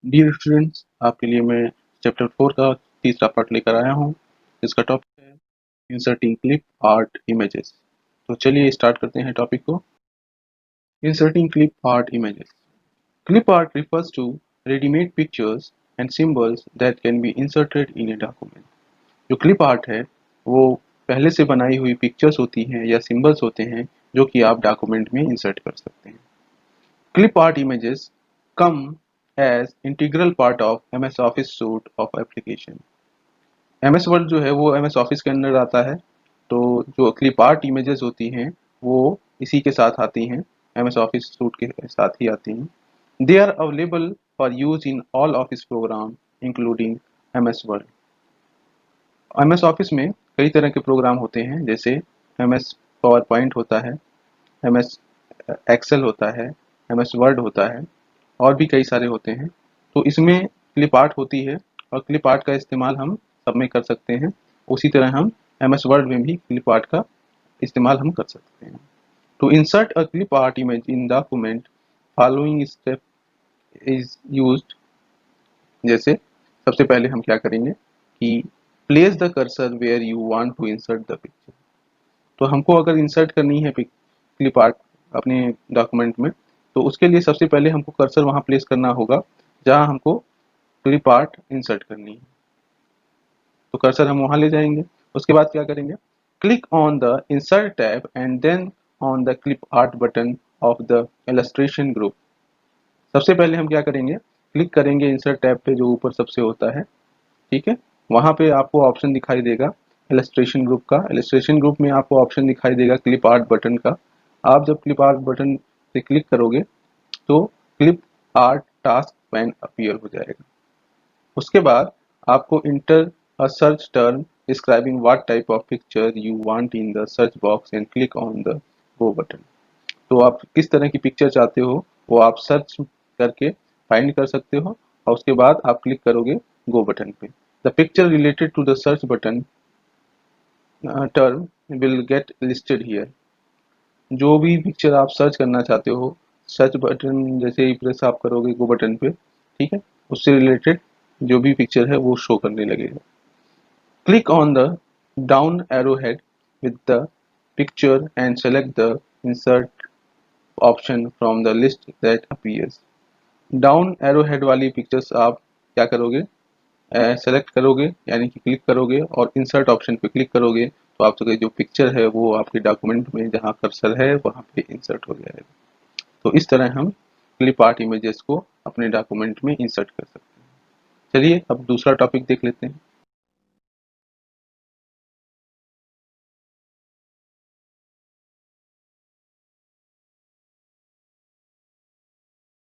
Dear students, आपके लिए मैं चैप्टर 4 का तीसरा पार्ट लेकर आया हूँ। इसका टॉपिक है इंसर्टिंग क्लिप आर्ट इमेजेस। तो चलिए स्टार्ट करते हैं टॉपिक को। Inserting clip art images. Clip art refers to ready-made pictures and symbols that can be inserted in a document। जो क्लिप आर्ट है वो पहले से बनाई हुई पिक्चर्स होती हैं या सिंबल्स होते हैं जो कि आप डॉक्यूमेंट में इंसर्ट कर सकते हैं। Clip art images come as integral part of MS Office suite of application। MS word जो है वो MS ऑफिस के अंदर आता है, तो जो क्लिप आर्ट इमेजेस होती हैं वो इसी के साथ आती हैं, MS ऑफिस सूट के साथ ही आती हैं। They are available for use in all office program including MS word. MS office में कई तरह के प्रोग्राम होते हैं, जैसे MS पावर पॉइंट होता है, MS एक्सेल होता है, MS वर्ड होता है और भी कई सारे होते हैं। तो इसमें क्लिप आर्ट होती है और क्लिप आर्ट का इस्तेमाल हम सब में कर सकते हैं। उसी तरह हम MS वर्ड में भी क्लिप आर्ट का इस्तेमाल हम कर सकते हैं। To insert a clip art image in document following step is used. जैसे सबसे पहले हम क्या करेंगे कि place the cursor where you want to insert the picture. तो हमको अगर इंसर्ट करनी है क्लिप आर्ट अपने डॉक्यूमेंट में, तो उसके लिए सबसे पहले हमको कर्सर वहां प्लेस करना होगा जहां हमको क्लिप आर्ट इंसर्ट करनी है। तो कर्सर हम वहां ले जाएंगे। उसके बाद क्या करेंगे, click on the insert tab and then on the clip art button of the illustration group. सबसे पहले हम क्या करेंगे, क्लिक करेंगे इंसर्ट टैब पे जो ऊपर सबसे होता है, ठीक है। वहां पे आपको ऑप्शन दिखाई देगा इलस्ट्रेशन ग्रुप का। इलस्ट्रेशन ग्रुप में आपको ऑप्शन दिखाई देगा क्लिप आर्ट बटन का। आप जब क्लिप आर्ट बटन पे क्लिक करोगे तो clip art task pane appear हो जाएगा। उसके बाद आपको inter a search term describing what type of picture you want in the search box and click on the go button. तो आप किस तरह की पिक्चर चाहते हो वो आप सर्च करके फाइंड कर सकते हो और उसके बाद आप क्लिक करोगे गो बटन पे। The picture related to the search button term will get listed here. जो भी पिक्चर आप सर्च करना चाहते हो, सर्च बटन जैसे ही प्रेस आप करोगे गो बटन पे, ठीक है, उससे रिलेटेड जो भी पिक्चर है वो शो करने लगेगा। Click on the down arrow head with the picture and select the insert option from the list that appears. Down arrow head वाली पिक्चर्स आप क्या करोगे, सेलेक्ट करोगे यानी कि क्लिक करोगे और इंसर्ट ऑप्शन पे क्लिक करोगे तो आपके जो पिक्चर है वो आपके डॉक्यूमेंट में जहाँ कर्सर है वहाँ पे इंसर्ट हो जाएगा। तो इस तरह हम क्लिप आर्ट इमेजेस को अपने डॉक्यूमेंट में इंसर्ट कर सकते हैं। चलिए अब दूसरा टॉपिक देख लेते हैं,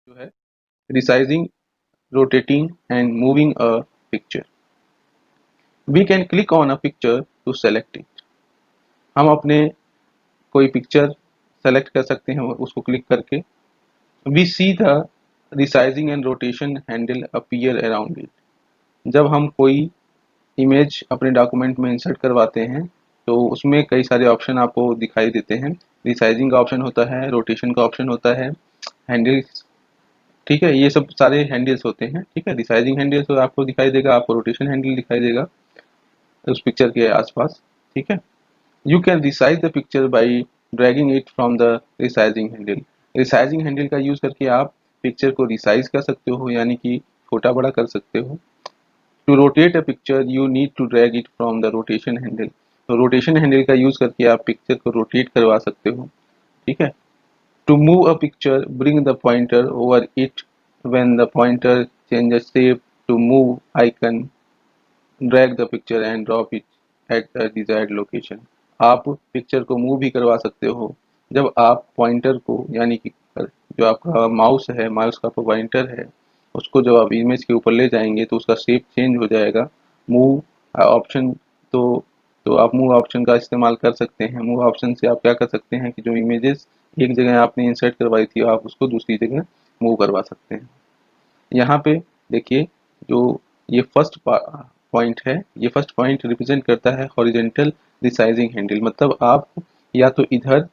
जो है resizing, rotating and moving a picture. We can click on a picture to select it. हम अपने कोई पिक्चर सेलेक्ट कर सकते हैं उसको क्लिक करके। We see the resizing and rotation handle appear around it. जब हम कोई इमेज अपने डॉक्यूमेंट में इंसर्ट करवाते हैं तो उसमें कई सारे ऑप्शन आपको दिखाई देते हैं। रिसाइजिंग का ऑप्शन होता है, रोटेशन का ऑप्शन होता है, हैंडल्स, ठीक है, ये सब सारे हैंडल्स होते हैं। ठीक है, रिसाइजिंग हैंडल तो आपको दिखाई देगा, आपको रोटेशन हैंडल दिखाई देगा उस पिक्चर के आसपास। ठीक है, you can resize the picture by dragging it from the resizing handle. Resizing handle का यूज करके आप पिक्चर को रिसाइज कर सकते हो यानी कि छोटा बड़ा कर सकते हो। To rotate a picture you need to drag it from the rotation handle. तो रोटेशन हैंडल का यूज करके आप पिक्चर को रोटेट करवा सकते हो। ठीक है, to move a picture bring the pointer over it when the pointer changes shape to move icon drag the picture and drop it at the desired location. आप पिक्चर को मूव भी करवा सकते हो जब आप पॉइंटर को यानी कि जो आपका माउस है, माउस का पॉइंटर है, उसको जब आप इमेज के ऊपर ले जाएंगे तो उसका शेप चेंज हो जाएगा। मूव ऑप्शन, तो तो आप मूव ऑप्शन का इस्तेमाल कर सकते हैं। मूव ऑप्शन से आप क्या कर सकते हैं कि जो इमेजेस एक जगह आपने इंसर्ट करवाई थी आप उसको दूसरी जगह मूव करवा सकते हैं। यहाँ पे देखिए, जो ये फर्स्ट पॉइंट है, ये फर्स्ट पॉइंट रिप्रेजेंट करता है हॉरिजेंटल रिसाइजिंग हैंडल। मतलब आप या तो इधर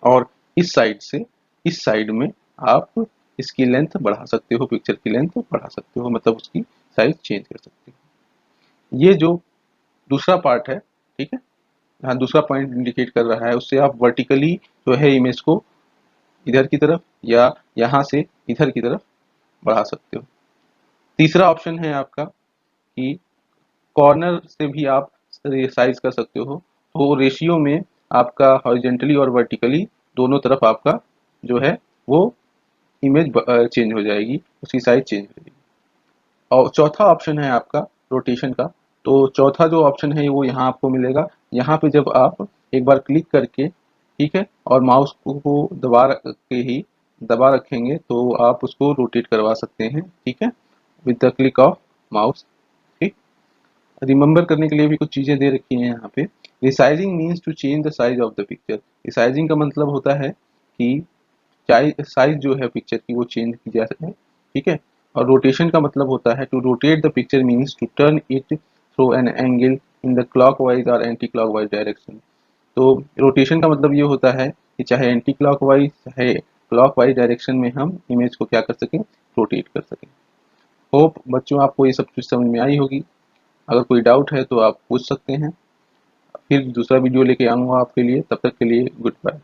और इस साइड से इस साइड में आप इसकी लेंथ बढ़ा सकते हो, पिक्चर की लेंथ बढ़ा सकते हो, मतलब उसकी साइज चेंज कर सकते हो। ये जो दूसरा पार्ट है, ठीक है, यहाँ दूसरा पॉइंट इंडिकेट कर रहा है, उससे आप वर्टिकली जो है इमेज को इधर की तरफ या यहाँ से इधर की तरफ बढ़ा सकते हो। तीसरा ऑप्शन है आपका कि कॉर्नर से भी आप साइज कर सकते हो, तो रेशियो में आपका हॉरिजेंटली और वर्टिकली दोनों तरफ आपका जो है वो इमेज चेंज हो जाएगी, उसकी साइज चेंज हो जाएगी। और चौथा ऑप्शन है आपका रोटेशन का। तो चौथा जो ऑप्शन है वो यहाँ आपको मिलेगा। यहाँ पे जब आप एक बार क्लिक करके, ठीक है, और माउस को के ही दबा रखेंगे तो आप उसको रोटेट करवा सकते हैं, ठीक है, with the click of mouse. ठीक, रिमेंबर करने के लिए भी कुछ चीजें दे रखी हैं यहाँ पे। Resizing means to change the size of the picture. Resizing का मतलब होता है कि साइज जो है पिक्चर की वो चेंज की जा सके, ठीक है। और रोटेशन का मतलब होता है to rotate the picture means to turn it through an angle in the clockwise और एंटी क्लॉकवाइज डायरेक्शन। तो रोटेशन का मतलब ये होता है कि चाहे एंटी क्लॉकवाइज चाहे क्लॉकवाइज डायरेक्शन में हम इमेज को क्या कर सकें, रोटेट कर सकें। होप बच्चों आपको ये सब चीज़ समझ में आई होगी। अगर कोई डाउट है तो आप पूछ सकते हैं। फिर दूसरा वीडियो लेके आऊँगा आपके लिए, तब तक के लिए गुड बाय।